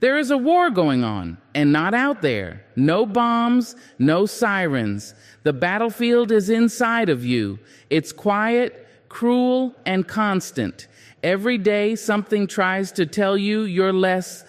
There is a war going on, and not out there. No bombs, no sirens. The battlefield is inside of you. It's quiet, cruel, and constant. Every day something tries to tell you you're less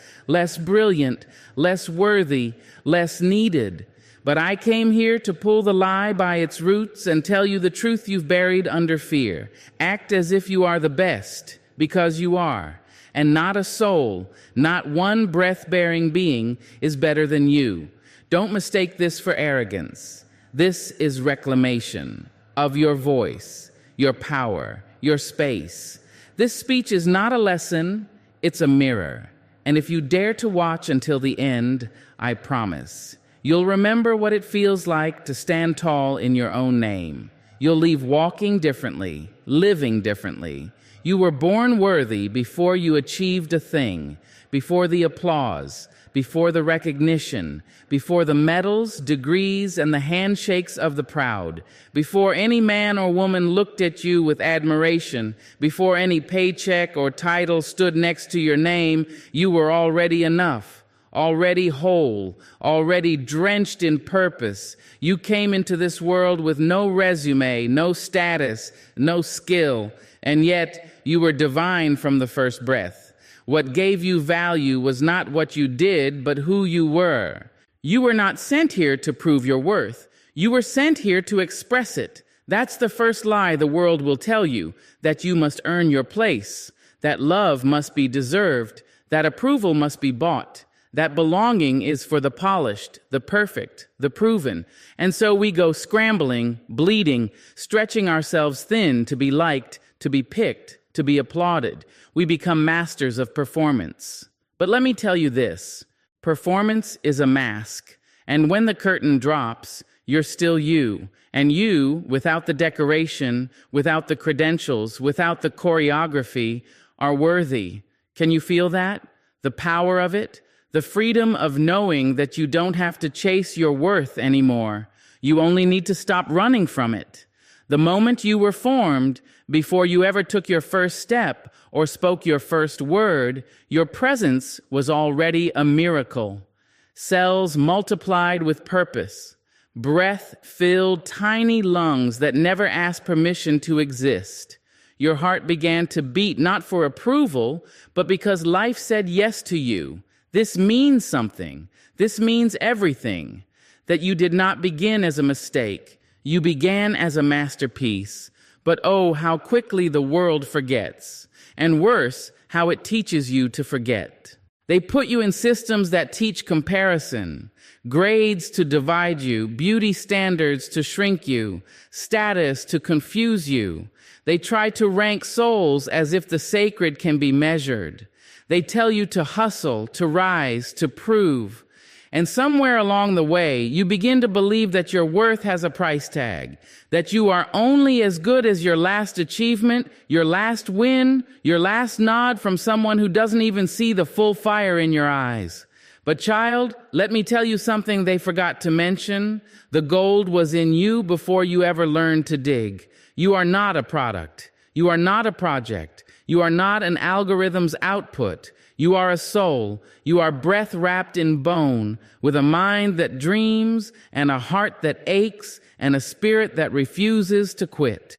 brilliant, less worthy, less needed. But I came here to pull the lie by its roots and tell you the truth you've buried under fear. Act as if you are the best, because you are. And not a soul, not one breath-bearing being is better than you. Don't mistake this for arrogance. This is reclamation of your voice, your power, your space. This speech is not a lesson, it's a mirror. And if you dare to watch until the end, I promise, you'll remember what it feels like to stand tall in your own name. You'll leave walking differently, living differently. You were born worthy before you achieved a thing, before the applause, before the recognition, before the medals, degrees, and the handshakes of the proud, before any man or woman looked at you with admiration, before any paycheck or title stood next to your name. You were already enough, already whole, already drenched in purpose. You came into this world with no resume, no status, no skill, and yet you were divine from the first breath. What gave you value was not what you did, but who you were. You were not sent here to prove your worth. You were sent here to express it. That's the first lie the world will tell you, that you must earn your place, that love must be deserved, that approval must be bought, that belonging is for the polished, the perfect, the proven. And so we go scrambling, bleeding, stretching ourselves thin to be liked, to be picked, to be applauded. We become masters of performance. But let me tell you this, performance is a mask, and when the curtain drops, you're still you, and you, without the decoration, without the credentials, without the choreography, are worthy. Can you feel that? The power of it? The freedom of knowing that you don't have to chase your worth anymore. You only need to stop running from it. The moment you were formed, before you ever took your first step or spoke your first word, your presence was already a miracle. Cells multiplied with purpose, breath-filled tiny lungs that never asked permission to exist. Your heart began to beat not for approval, but because life said yes to you. This means something. This means everything. That you did not begin as a mistake. You began as a masterpiece. But oh, how quickly the world forgets. And worse, how it teaches you to forget. They put you in systems that teach comparison, grades to divide you, beauty standards to shrink you, status to confuse you. They try to rank souls as if the sacred can be measured. They tell you to hustle, to rise, to prove. And somewhere along the way, you begin to believe that your worth has a price tag, that you are only as good as your last achievement, your last win, your last nod from someone who doesn't even see the full fire in your eyes. But child, let me tell you something they forgot to mention. The gold was in you before you ever learned to dig. You are not a product. You are not a project. You are not an algorithm's output. You are a soul. You are breath wrapped in bone, with a mind that dreams and a heart that aches and a spirit that refuses to quit.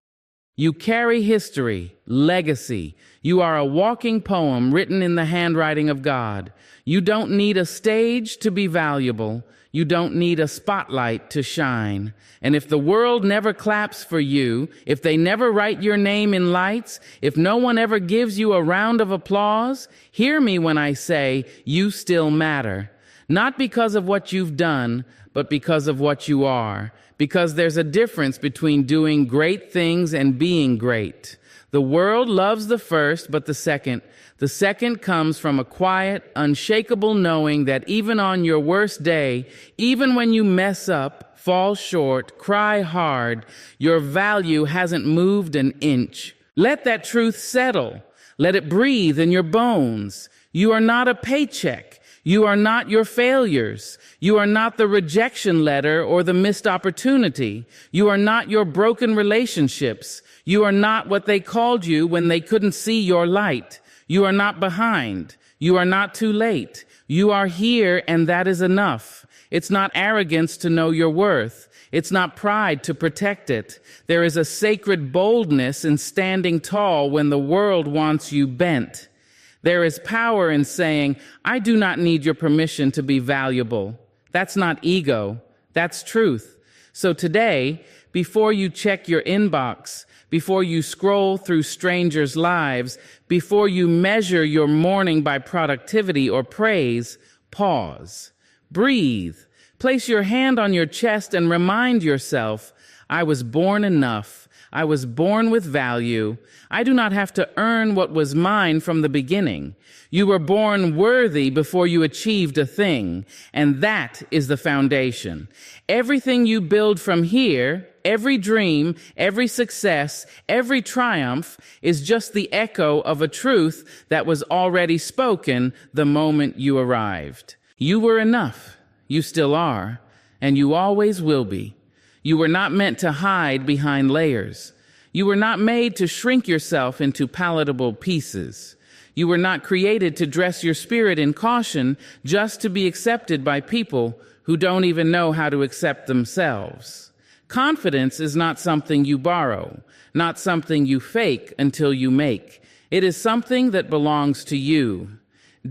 You carry history, legacy. You are a walking poem written in the handwriting of God. You don't need a stage to be valuable. You don't need a spotlight to shine. And if the world never claps for you, if they never write your name in lights, if no one ever gives you a round of applause, hear me when I say you still matter. Not because of what you've done, but because of what you are. Because there's a difference between doing great things and being great. The world loves the first, but the second. The second comes from a quiet, unshakable knowing that even on your worst day, even when you mess up, fall short, cry hard, your value hasn't moved an inch. Let that truth settle. Let it breathe in your bones. You are not a paycheck. You are not your failures. You are not the rejection letter or the missed opportunity. You are not your broken relationships. You are not what they called you when they couldn't see your light. You are not behind. You are not too late. You are here, and that is enough. It's not arrogance to know your worth. It's not pride to protect it. There is a sacred boldness in standing tall when the world wants you bent. There is power in saying, I do not need your permission to be valuable. That's not ego. That's truth. So today, before you check your inbox, before you scroll through strangers' lives, before you measure your morning by productivity or praise, pause. Breathe. Place your hand on your chest and remind yourself, I was born enough. I was born with value. I do not have to earn what was mine from the beginning. You were born worthy before you achieved a thing, and that is the foundation. Everything you build from here, every dream, every success, every triumph is just the echo of a truth that was already spoken the moment you arrived. You were enough. You still are, and you always will be. You were not meant to hide behind layers. You were not made to shrink yourself into palatable pieces. You were not created to dress your spirit in caution just to be accepted by people who don't even know how to accept themselves. Confidence is not something you borrow, not something you fake until you make. It is something that belongs to you.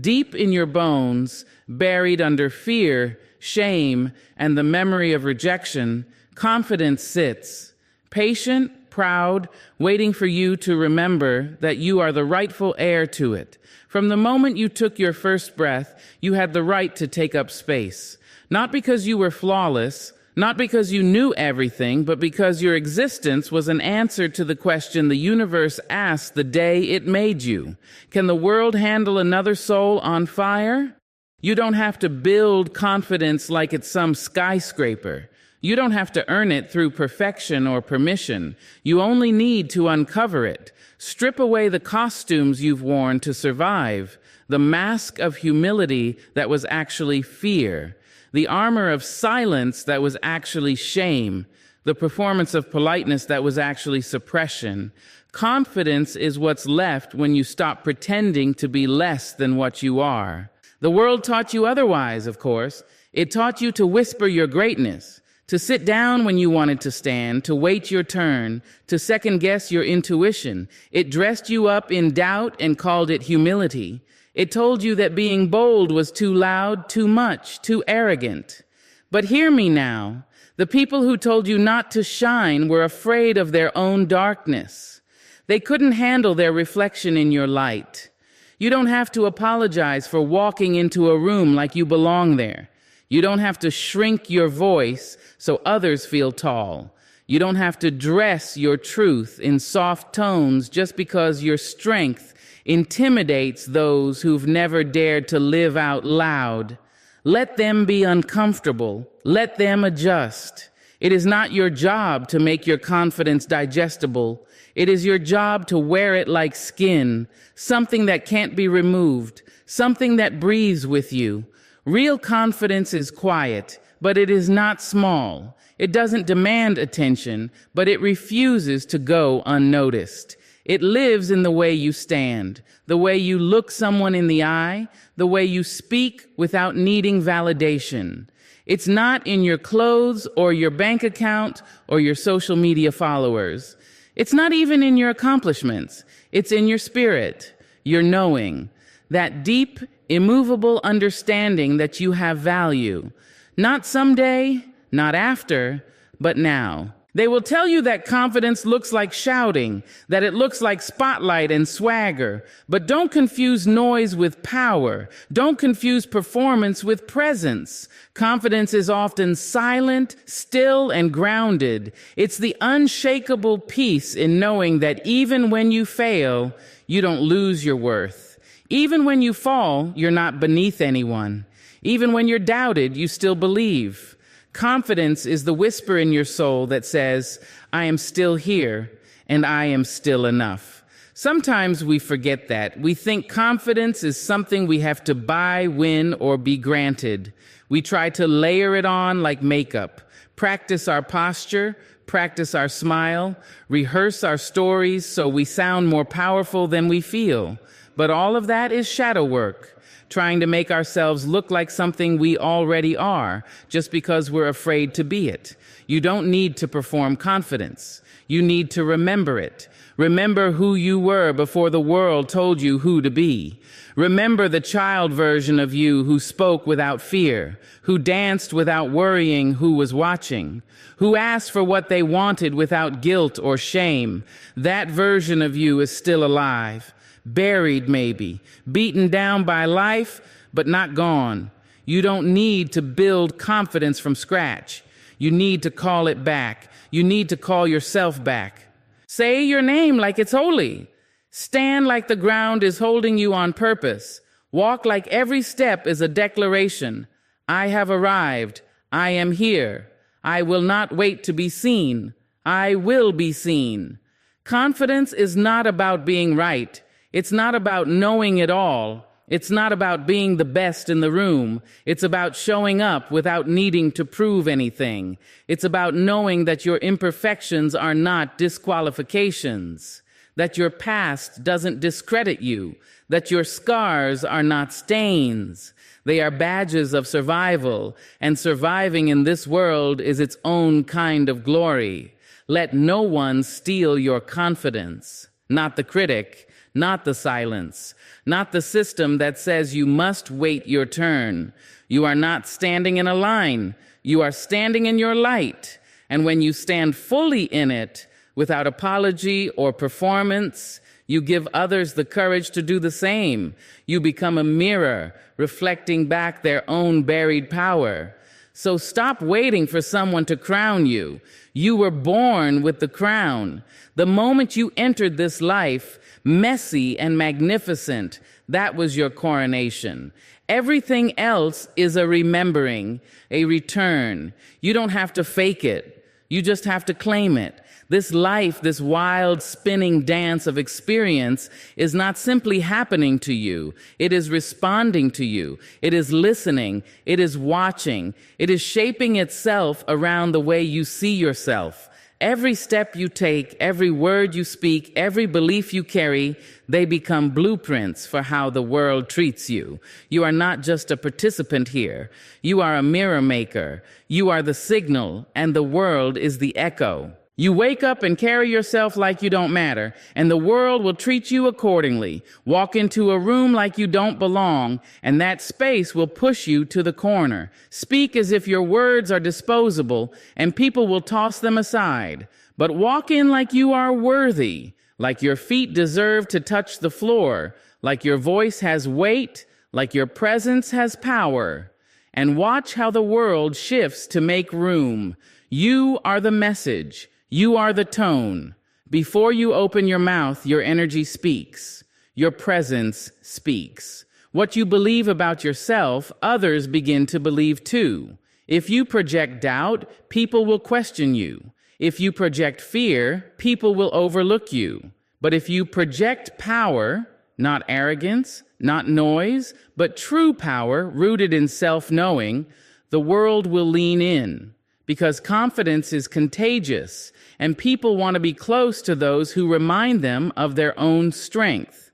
Deep in your bones, buried under fear, shame, and the memory of rejection, confidence sits, patient, proud, waiting for you to remember that you are the rightful heir to it. From the moment you took your first breath, you had the right to take up space. Not because you were flawless, not because you knew everything, but because your existence was an answer to the question the universe asked the day it made you. Can the world handle another soul on fire? You don't have to build confidence like it's some skyscraper. You don't have to earn it through perfection or permission. You only need to uncover it. Strip away the costumes you've worn to survive, the mask of humility that was actually fear, the armor of silence that was actually shame, the performance of politeness that was actually suppression. Confidence is what's left when you stop pretending to be less than what you are. The world taught you otherwise, of course. It taught you to whisper your greatness, to sit down when you wanted to stand, to wait your turn, to second-guess your intuition. It dressed you up in doubt and called it humility. It told you that being bold was too loud, too much, too arrogant. But hear me now. The people who told you not to shine were afraid of their own darkness. They couldn't handle their reflection in your light. You don't have to apologize for walking into a room like you belong there. You don't have to shrink your voice so others feel tall. You don't have to dress your truth in soft tones just because your strength intimidates those who've never dared to live out loud. Let them be uncomfortable. Let them adjust. It is not your job to make your confidence digestible. It is your job to wear it like skin, something that can't be removed, something that breathes with you. Real confidence is quiet, but it is not small. It doesn't demand attention, but it refuses to go unnoticed. It lives in the way you stand, the way you look someone in the eye, the way you speak without needing validation. It's not in your clothes or your bank account or your social media followers. It's not even in your accomplishments. It's in your spirit, your knowing, that deep, immovable understanding that you have value. Not someday, not after, but now. They will tell you that confidence looks like shouting, that it looks like spotlight and swagger. But don't confuse noise with power. Don't confuse performance with presence. Confidence is often silent, still, and grounded. It's the unshakable peace in knowing that even when you fail, you don't lose your worth. Even when you fall, you're not beneath anyone. Even when you're doubted, you still believe. Confidence is the whisper in your soul that says, I am still here and I am still enough. Sometimes we forget that. We think confidence is something we have to buy, win, or be granted. We try to layer it on like makeup, practice our posture, practice our smile, rehearse our stories so we sound more powerful than we feel. But all of that is shadow work. trying to make ourselves look like something we already are just because we're afraid to be it. You don't need to perform confidence. You need to remember it. Remember who you were before the world told you who to be. Remember the child version of you who spoke without fear, who danced without worrying who was watching, who asked for what they wanted without guilt or shame. That version of you is still alive, buried maybe, beaten down by life, but not gone. You don't need to build confidence from scratch. You need to call it back. You need to call yourself back. Say your name like it's holy. Stand like the ground is holding you on purpose. Walk like every step is a declaration. I have arrived. I am here. I will not wait to be seen. I will be seen. Confidence is not about being right. It's not about knowing it all. It's not about being the best in the room. It's about showing up without needing to prove anything. It's about knowing that your imperfections are not disqualifications, that your past doesn't discredit you, that your scars are not stains. They are badges of survival, and surviving in this world is its own kind of glory. Let no one steal your confidence, not the critic, not the silence, not the system that says you must wait your turn. You are not standing in a line. You are standing in your light. And when you stand fully in it, without apology or performance, you give others the courage to do the same. You become a mirror, reflecting back their own buried power. So stop waiting for someone to crown you. You were born with the crown. The moment you entered this life, messy and magnificent, that was your coronation. Everything else is a remembering, a return. You don't have to fake it. You just have to claim it. This life, this wild spinning dance of experience is not simply happening to you. It is responding to you. It is listening. It is watching. It is shaping itself around the way you see yourself. Every step you take, every word you speak, every belief you carry, they become blueprints for how the world treats you. You are not just a participant here. You are a mirror maker. You are the signal, and the world is the echo. You wake up and carry yourself like you don't matter, and the world will treat you accordingly. Walk into a room like you don't belong, and that space will push you to the corner. Speak as if your words are disposable, and people will toss them aside. But walk in like you are worthy, like your feet deserve to touch the floor, like your voice has weight, like your presence has power. And watch how the world shifts to make room. You are the message. You are the tone. Before you open your mouth, your energy speaks. Your presence speaks. What you believe about yourself, others begin to believe too. If you project doubt, people will question you. If you project fear, people will overlook you. But if you project power, not arrogance, not noise, but true power rooted in self-knowing, the world will lean in. Because confidence is contagious, and people want to be close to those who remind them of their own strength.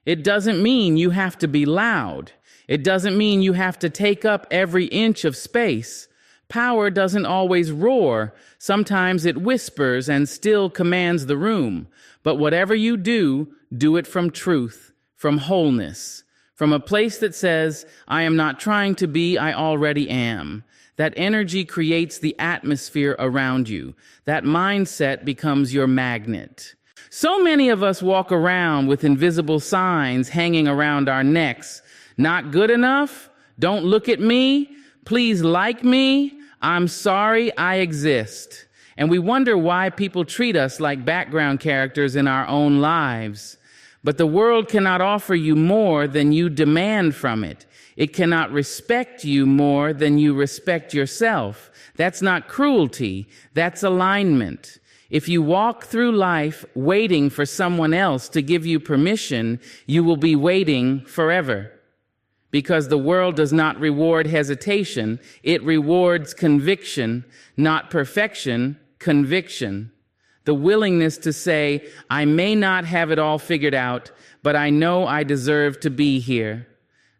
It doesn't mean you have to be loud. It doesn't mean you have to take up every inch of space. Power doesn't always roar. Sometimes it whispers and still commands the room. But whatever you do, do it from truth, from wholeness, from a place that says, I am not trying to be, I already am. That energy creates the atmosphere around you. That mindset becomes your magnet. So many of us walk around with invisible signs hanging around our necks. Not good enough? Don't look at me? Please like me? I'm sorry I exist. And we wonder why people treat us like background characters in our own lives. But the world cannot offer you more than you demand from it. It cannot respect you more than you respect yourself. That's not cruelty. That's alignment. If you walk through life waiting for someone else to give you permission, you will be waiting forever. Because the world does not reward hesitation. It rewards conviction, not perfection, conviction. The willingness to say, I may not have it all figured out, but I know I deserve to be here.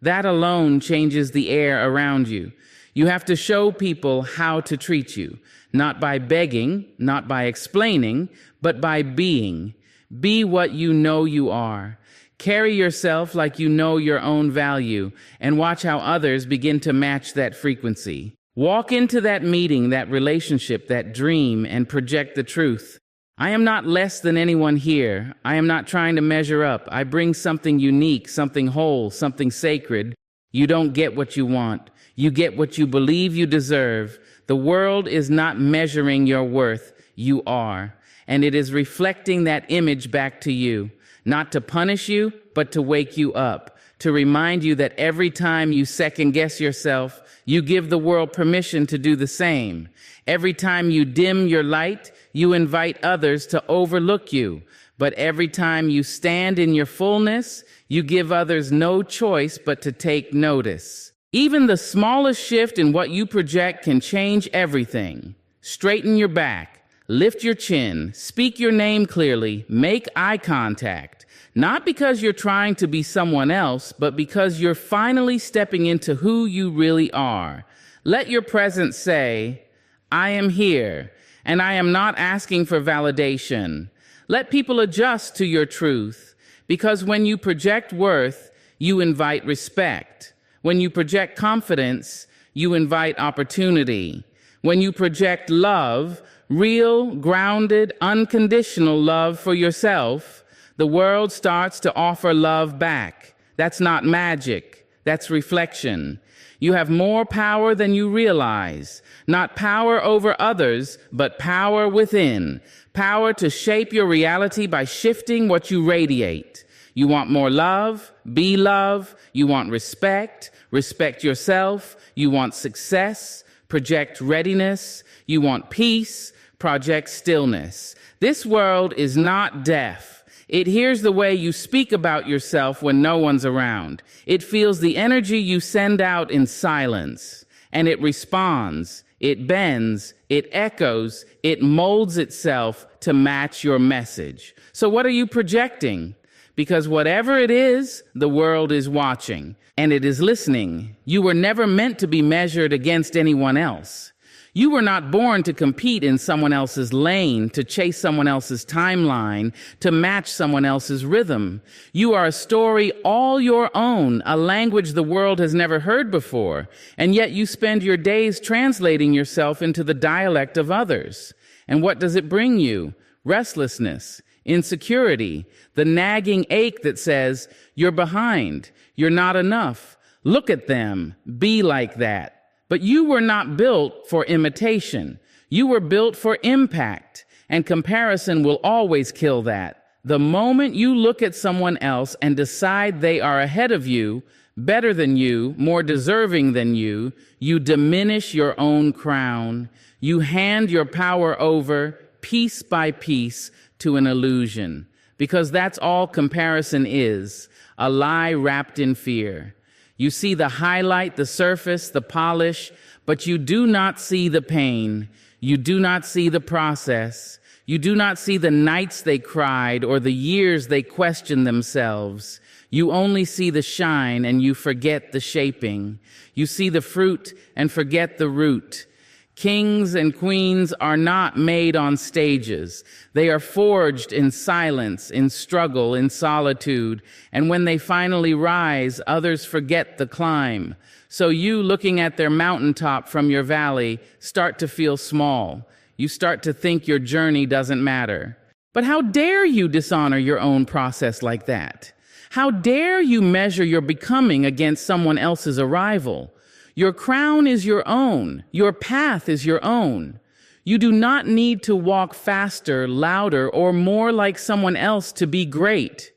That alone changes the air around you. You have to show people how to treat you, not by begging, not by explaining, but by being. Be what you know you are. Carry yourself like you know your own value, and watch how others begin to match that frequency. Walk into that meeting, that relationship, that dream, and project the truth. I am not less than anyone here. I am not trying to measure up. I bring something unique, something whole, something sacred. You don't get what you want. You get what you believe you deserve. The world is not measuring your worth. You are. And it is reflecting that image back to you, not to punish you, but to wake you up, to remind you that every time you second guess yourself, you give the world permission to do the same. Every time you dim your light, you invite others to overlook you. But every time you stand in your fullness, you give others no choice but to take notice. Even the smallest shift in what you project can change everything. Straighten your back, lift your chin, speak your name clearly, make eye contact. Not because you're trying to be someone else, but because you're finally stepping into who you really are. Let your presence say, I am here, and I am not asking for validation. Let people adjust to your truth, because when you project worth, you invite respect. When you project confidence, you invite opportunity. When you project love, real, grounded, unconditional love for yourself, the world starts to offer love back. That's not magic. That's reflection. You have more power than you realize. Not power over others, but power within. Power to shape your reality by shifting what you radiate. You want more love? Be love. You want respect? Respect yourself. You want success? Project readiness. You want peace? Project stillness. This world is not deaf. It hears the way you speak about yourself when no one's around. It feels the energy you send out in silence, and it responds, it bends, it echoes, it molds itself to match your message. So what are you projecting? Because whatever it is, the world is watching, and it is listening. You were never meant to be measured against anyone else. You were not born to compete in someone else's lane, to chase someone else's timeline, to match someone else's rhythm. You are a story all your own, a language the world has never heard before, and yet you spend your days translating yourself into the dialect of others. And what does it bring you? Restlessness, insecurity, the nagging ache that says, you're behind, you're not enough. Look at them, be like that. But you were not built for imitation. You were built for impact, and comparison will always kill that. The moment you look at someone else and decide they are ahead of you, better than you, more deserving than you diminish your own crown. You hand your power over, piece by piece, to an illusion. Because that's all comparison is, a lie wrapped in fear. You see the highlight, the surface, the polish, but you do not see the pain. You do not see the process. You do not see the nights they cried or the years they questioned themselves. You only see the shine and you forget the shaping. You see the fruit and forget the root. Kings and queens are not made on stages. They are forged in silence, in struggle, in solitude. And when they finally rise, others forget the climb. So you, looking at their mountaintop from your valley, start to feel small. You start to think your journey doesn't matter. But how dare you dishonor your own process like that? How dare you measure your becoming against someone else's arrival? Your crown is your own. Your path is your own. You do not need to walk faster, louder, or more like someone else to be great.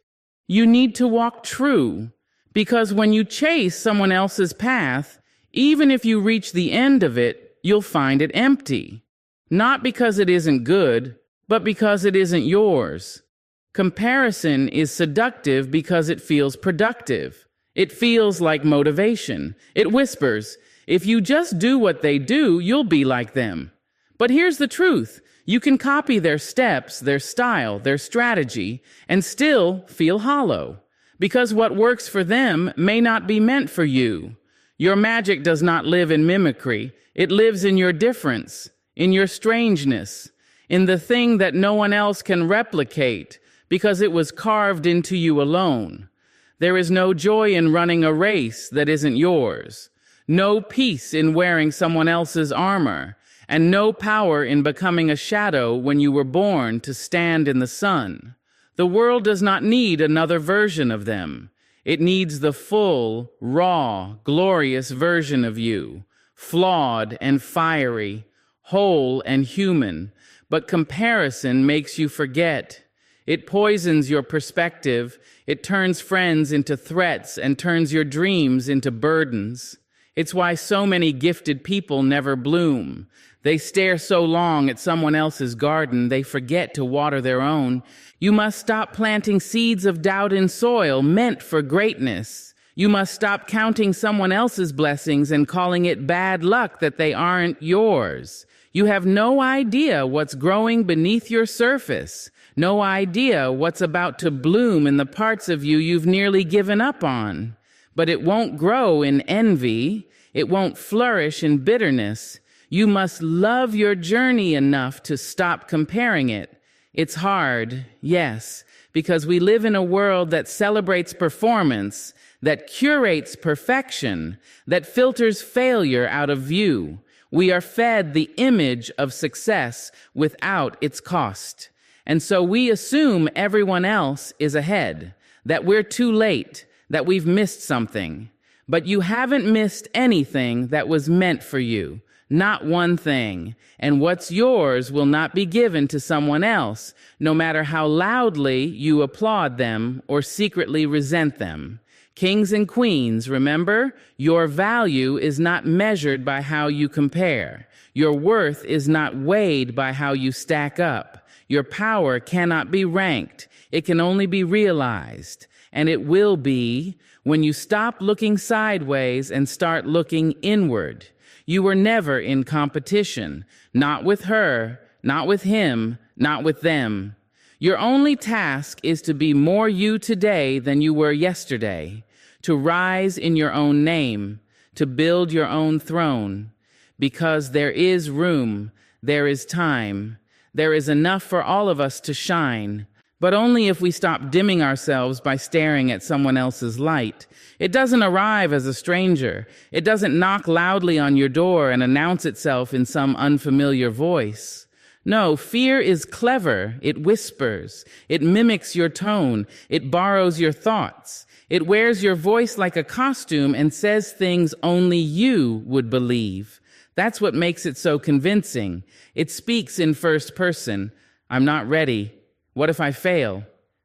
You need to walk true, because when you chase someone else's path, even if you reach the end of it, you'll find it empty. Not because it isn't good, but because it isn't yours. Comparison is seductive because it feels productive. It feels like motivation. It whispers, if you just do what they do, you'll be like them. But here's the truth. You can copy their steps, their style, their strategy, and still feel hollow. because what works for them may not be meant for you. Your magic does not live in mimicry. It lives in your difference, in your strangeness, in the thing that no one else can replicate because it was carved into you alone. There is no joy in running a race that isn't yours, no peace in wearing someone else's armor, and no power in becoming a shadow when you were born to stand in the sun. The world does not need another version of them. It needs the full, raw, glorious version of you, flawed and fiery, whole and human. But comparison makes you forget. It poisons your perspective. It turns friends into threats and turns your dreams into burdens. It's why so many gifted people never bloom. They stare so long at someone else's garden, they forget to water their own. You must stop planting seeds of doubt in soil meant for greatness. You must stop counting someone else's blessings and calling it bad luck that they aren't yours. You have no idea what's growing beneath your surface, no idea what's about to bloom in the parts of you you've nearly given up on. But it won't grow in envy. It won't flourish in bitterness. You must love your journey enough to stop comparing it. It's hard, yes, because we live in a world that celebrates performance, that curates perfection, that filters failure out of view. We are fed the image of success without its cost. And so we assume everyone else is ahead, that we're too late, that we've missed something. But you haven't missed anything that was meant for you, not one thing. And what's yours will not be given to someone else, no matter how loudly you applaud them or secretly resent them. Kings and queens, remember, your value is not measured by how you compare. Your worth is not weighed by how you stack up. Your power cannot be ranked. It can only be realized. And it will be when you stop looking sideways and start looking inward. You were never in competition, not with her, not with him, not with them. Your only task is to be more you today than you were yesterday, to rise in your own name, to build your own throne, because there is room, there is time, there is enough for all of us to shine. But only if we stop dimming ourselves by staring at someone else's light. It doesn't arrive as a stranger. It doesn't knock loudly on your door and announce itself in some unfamiliar voice. No, fear is clever. It whispers. It mimics your tone. It borrows your thoughts. It wears your voice like a costume and says things only you would believe. That's what makes it so convincing. It speaks in first person. I'm not ready. What if I fail?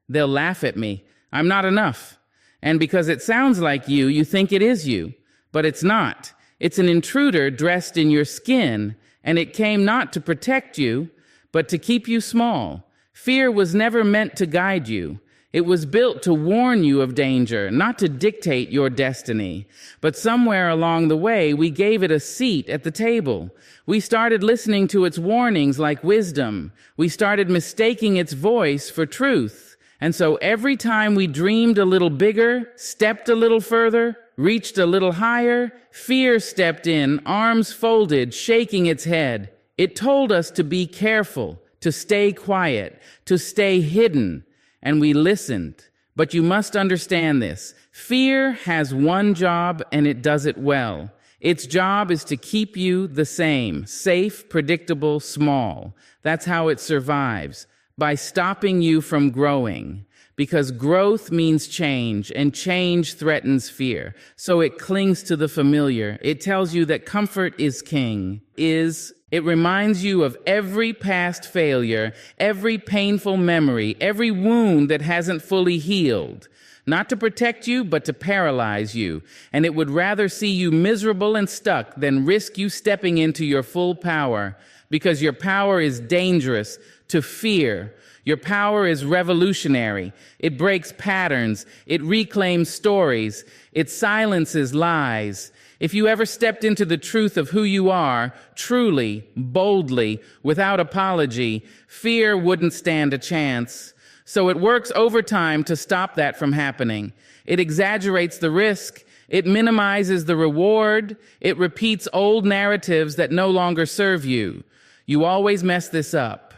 They'll laugh at me. I'm not enough. And because it sounds like you think it is you. But it's not. It's an intruder dressed in your skin, and it came not to protect you, but to keep you small. Fear was never meant to guide you. It was built to warn you of danger, not to dictate your destiny. But somewhere along the way, we gave it a seat at the table. We started listening to its warnings like wisdom. We started mistaking its voice for truth. And so every time we dreamed a little bigger, stepped a little further, reached a little higher, fear stepped in, arms folded, shaking its head. It told us to be careful, to stay quiet, to stay hidden. And we listened. But you must understand this. Fear has one job, and it does it well. Its job is to keep you the same, safe, predictable, small. That's how it survives, by stopping you from growing. Because growth means change, and change threatens fear. So it clings to the familiar. It tells you that comfort is king. It reminds you of every past failure, every painful memory, every wound that hasn't fully healed. Not to protect you, but to paralyze you. And it would rather see you miserable and stuck than risk you stepping into your full power, because your power is dangerous to fear. Your power is revolutionary. It breaks patterns. It reclaims stories. It silences lies. If you ever stepped into the truth of who you are, truly, boldly, without apology, fear wouldn't stand a chance. So it works overtime to stop that from happening. It exaggerates the risk. It minimizes the reward. It repeats old narratives that no longer serve you. You always mess this up.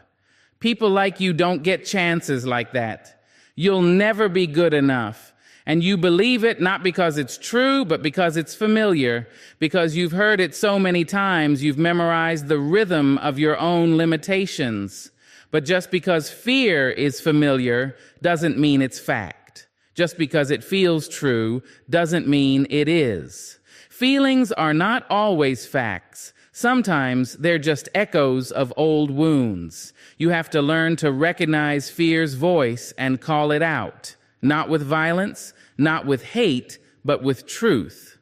People like you don't get chances like that. You'll never be good enough. And you believe it not because it's true, but because it's familiar, because you've heard it so many times, you've memorized the rhythm of your own limitations. But just because fear is familiar doesn't mean it's fact. Just because it feels true doesn't mean it is. Feelings are not always facts. Sometimes they're just echoes of old wounds. You have to learn to recognize fear's voice and call it out. Not with violence, not with hate, but with truth.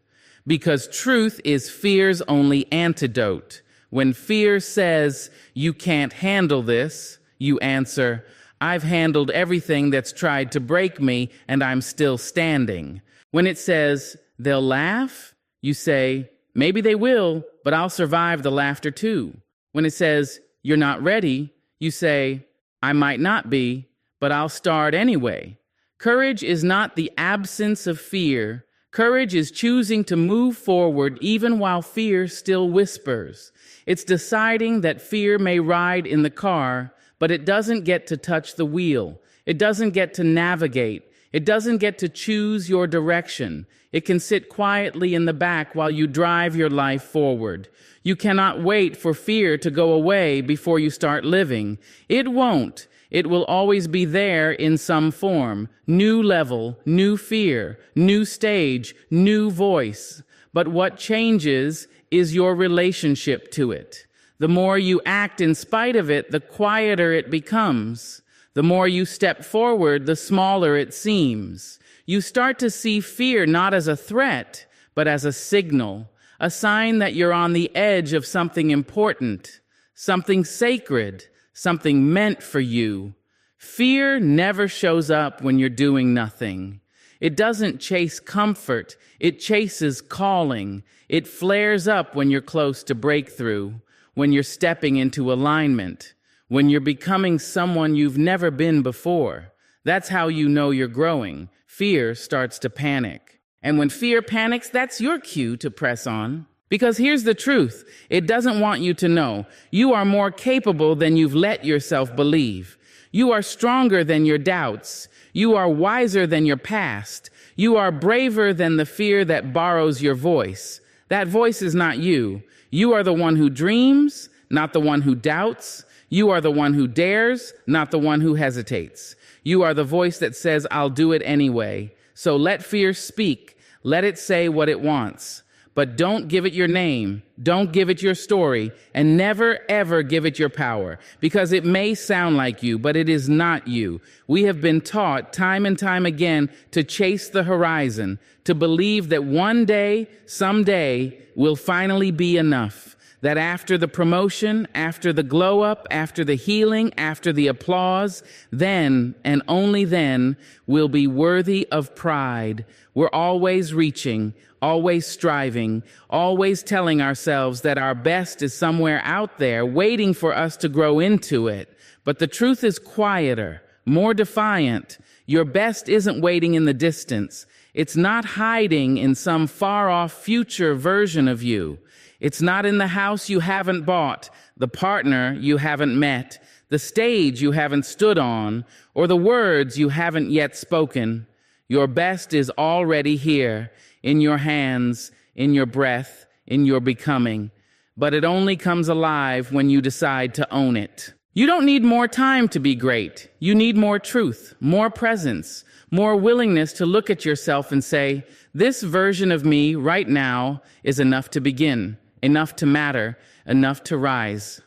Because truth is fear's only antidote. When fear says, you can't handle this, you answer, I've handled everything that's tried to break me and I'm still standing. When it says, they'll laugh, you say, maybe they will, but I'll survive the laughter too. When it says, you're not ready, you say, I might not be, but I'll start anyway. Courage is not the absence of fear. Courage is choosing to move forward even while fear still whispers. It's deciding that fear may ride in the car, but it doesn't get to touch the wheel. It doesn't get to navigate. It doesn't get to choose your direction. It can sit quietly in the back while you drive your life forward. You cannot wait for fear to go away before you start living. It won't. It will always be there in some form. New level, new fear, new stage, new voice. But what changes is your relationship to it. The more you act in spite of it, the quieter it becomes. The more you step forward, the smaller it seems. You start to see fear not as a threat, but as a signal, a sign that you're on the edge of something important, something sacred, something meant for you. Fear never shows up when you're doing nothing. It doesn't chase comfort. It chases calling. It flares up when you're close to breakthrough, when you're stepping into alignment, when you're becoming someone you've never been before. That's how you know you're growing. Fear starts to panic. And when fear panics, that's your cue to press on. Because here's the truth. It doesn't want you to know. You are more capable than you've let yourself believe. You are stronger than your doubts. You are wiser than your past. You are braver than the fear that borrows your voice. That voice is not you. You are the one who dreams, not the one who doubts. You are the one who dares, not the one who hesitates. You are the voice that says, I'll do it anyway. So let fear speak. Let it say what it wants. But don't give it your name, don't give it your story, and never, ever give it your power, because it may sound like you, but it is not you. We have been taught time and time again to chase the horizon, to believe that one day, someday, will finally be enough. That after the promotion, after the glow up, after the healing, after the applause, then and only then we'll be worthy of pride. We're always reaching, always striving, always telling ourselves that our best is somewhere out there waiting for us to grow into it. But the truth is quieter, more defiant. Your best isn't waiting in the distance. It's not hiding in some far-off future version of you. It's not in the house you haven't bought, the partner you haven't met, the stage you haven't stood on, or the words you haven't yet spoken. Your best is already here, in your hands, in your breath, in your becoming. But it only comes alive when you decide to own it. You don't need more time to be great. You need more truth, more presence, more willingness to look at yourself and say, this version of me right now is enough to begin, enough to matter, enough to rise.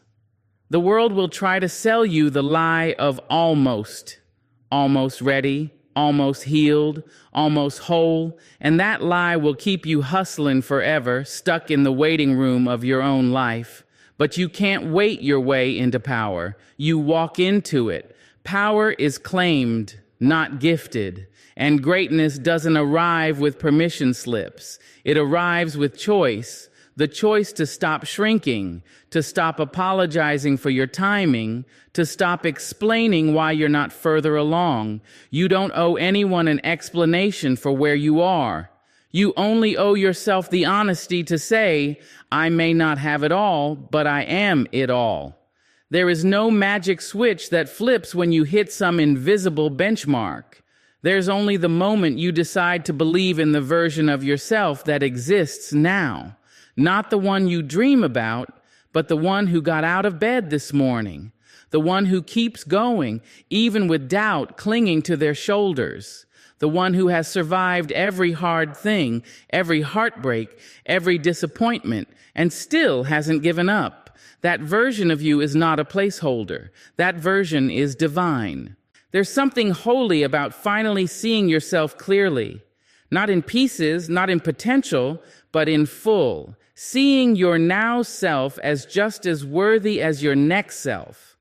The world will try to sell you the lie of almost ready, almost healed, almost whole, and that lie will keep you hustling forever, stuck in the waiting room of your own life. But you can't wait your way into power. You walk into it. Power is claimed, not gifted. And greatness doesn't arrive with permission slips. It arrives with choice. the choice to stop shrinking, to stop apologizing for your timing, to stop explaining why you're not further along. You don't owe anyone an explanation for where you are. You only owe yourself the honesty to say, I may not have it all, but I am it all. There is no magic switch that flips when you hit some invisible benchmark. There's only the moment you decide to believe in the version of yourself that exists now. Not the one you dream about, but the one who got out of bed this morning. The one who keeps going, even with doubt clinging to their shoulders. The one who has survived every hard thing, every heartbreak, every disappointment, and still hasn't given up. That version of you is not a placeholder. That version is divine. There's something holy about finally seeing yourself clearly. Not in pieces, not in potential, but in full. Seeing your now self as just as worthy as your next self.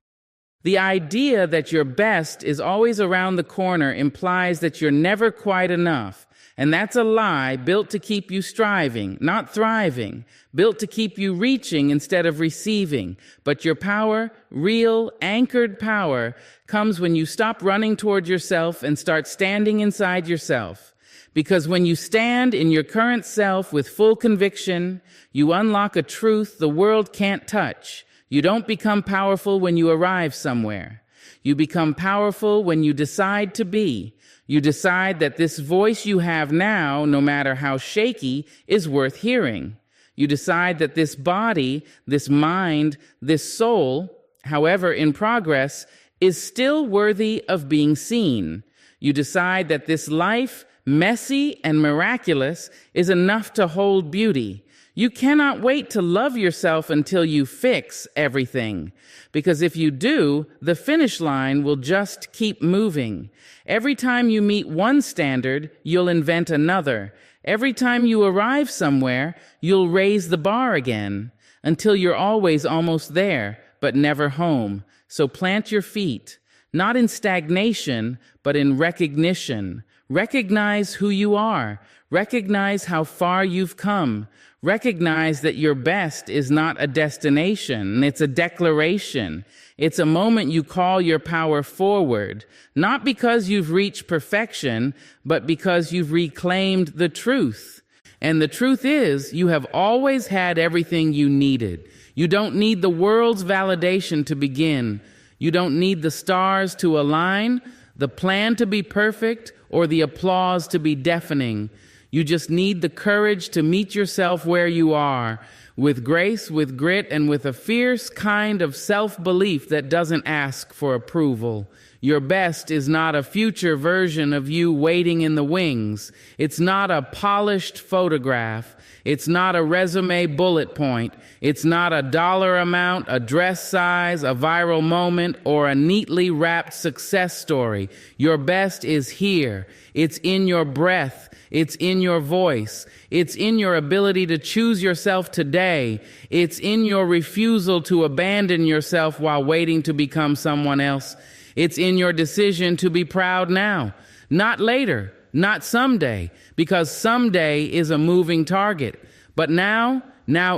The idea that your best is always around the corner implies that you're never quite enough. And that's a lie built to keep you striving, not thriving, built to keep you reaching instead of receiving. But your power, real, anchored power, comes when you stop running toward yourself and start standing inside yourself. Because when you stand in your current self with full conviction, you unlock a truth the world can't touch. You don't become powerful when you arrive somewhere. You become powerful when you decide to be. You decide that this voice you have now, no matter how shaky, is worth hearing. You decide that this body, this mind, this soul, however in progress, is still worthy of being seen. You decide that this life, messy and miraculous, is enough to hold beauty. You cannot wait to love yourself until you fix everything. Because if you do, the finish line will just keep moving. Every time you meet one standard, you'll invent another. Every time you arrive somewhere, you'll raise the bar again, until you're always almost there, but never home. So plant your feet, not in stagnation, but in recognition. Recognize who you are. Recognize how far you've come. Recognize that your best is not a destination, it's a declaration. It's a moment you call your power forward, not because you've reached perfection, but because you've reclaimed the truth. And the truth is, you have always had everything you needed. You don't need the world's validation to begin. You don't need the stars to align, the plan to be perfect, or the applause to be deafening. You just need the courage to meet yourself where you are, with grace, with grit, and with a fierce kind of self-belief that doesn't ask for approval. Your best is not a future version of you waiting in the wings. It's not a polished photograph. It's not a resume bullet point. It's not a dollar amount, a dress size, a viral moment, or a neatly wrapped success story. Your best is here. It's in your breath. It's in your voice. It's in your ability to choose yourself today. It's in your refusal to abandon yourself while waiting to become someone else. It's in your decision to be proud now, not later, not someday, because someday is a moving target. But now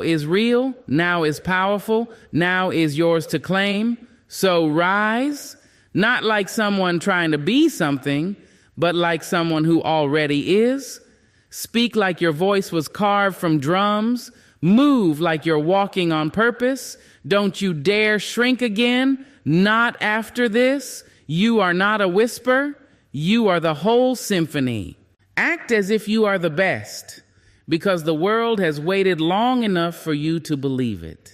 is real, now is powerful, now is yours to claim. So rise, not like someone trying to be something, but like someone who already is. Speak like your voice was carved from drums. Move like you're walking on purpose. Don't you dare shrink again. Not after this. You are not a whisper. You are the whole symphony. Act as if you are the best, because the world has waited long enough for you to believe it.